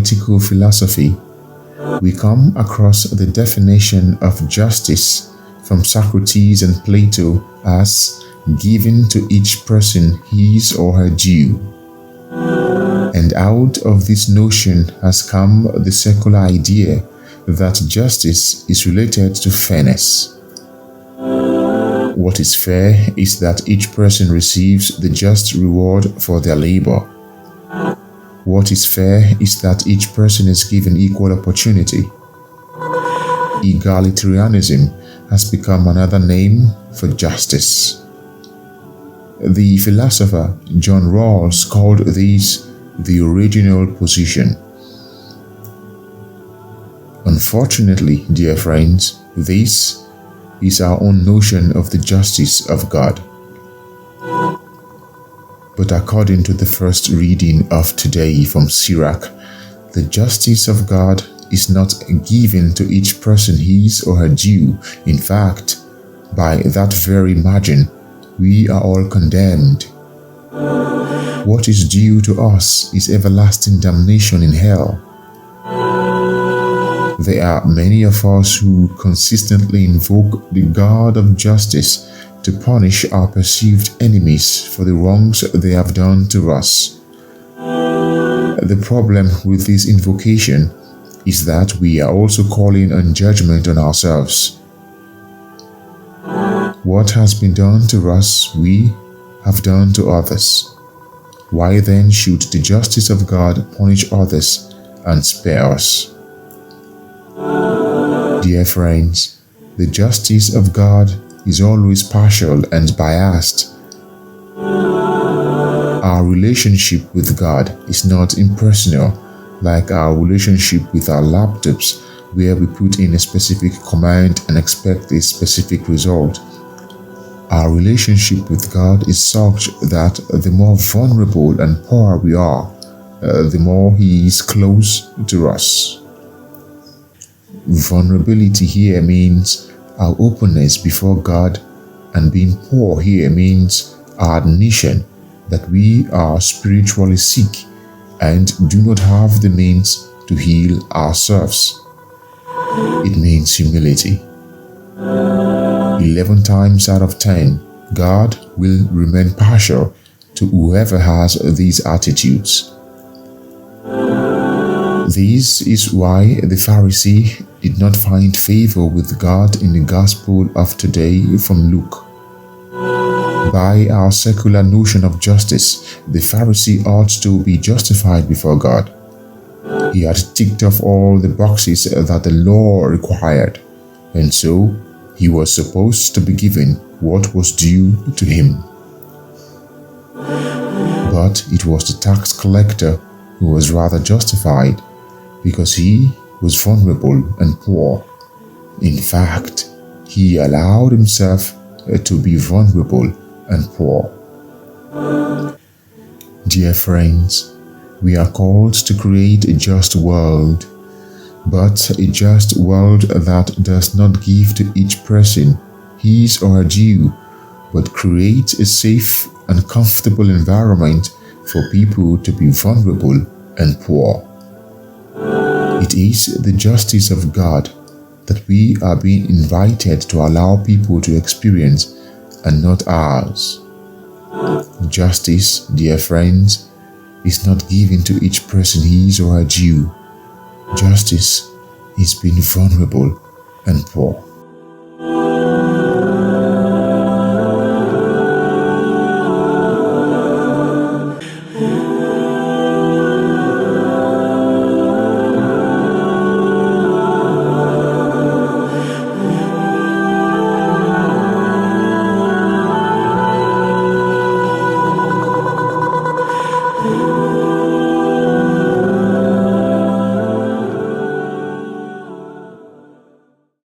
political philosophy, we come across the definition of justice from Socrates and Plato as giving to each person his or her due. And out of this notion has come the secular idea that justice is related to fairness. What is fair is that each person receives the just reward for their labor. What is fair is that each person is given equal opportunity. Egalitarianism has become another name for justice. The philosopher John Rawls called this the original position. Unfortunately, dear friends, this is our own notion of the justice of God. But according to the first reading of today from Sirach, the justice of God is not given to each person his or her due. In fact, by that very margin, we are all condemned. What is due to us is everlasting damnation in hell. There are many of us who consistently invoke the God of justice to punish our perceived enemies for the wrongs they have done to us. The problem with this invocation is that we are also calling on judgment on ourselves. What has been done to us, we have done to others. Why then should the justice of God punish others and spare us? Dear friends, the justice of God is always partial and biased. Our relationship with God is not impersonal, like our relationship with our laptops, where we put in a specific command and expect a specific result. Our relationship with God is such that the more vulnerable and poor we are, the more He is close to us. Vulnerability here means our openness before God, and being poor here means our admission that we are spiritually sick and do not have the means to heal ourselves. It means humility. 11 times out of 10, God will remain partial to whoever has these attitudes. This is why the Pharisee did not find favor with God in the Gospel of today from Luke. By our secular notion of justice, the Pharisee ought to be justified before God. He had ticked off all the boxes that the law required, and so he was supposed to be given what was due to him. But it was the tax collector who was rather justified, because he was vulnerable and poor. In fact, he allowed himself to be vulnerable and poor. Dear friends, we are called to create a just world, but a just world that does not give to each person his or her due, but create a safe and comfortable environment for people to be vulnerable and poor. It is the justice of God that we are being invited to allow people to experience, and not ours. Justice, dear friends, is not given to each person his or her due. Justice is being vulnerable and poor.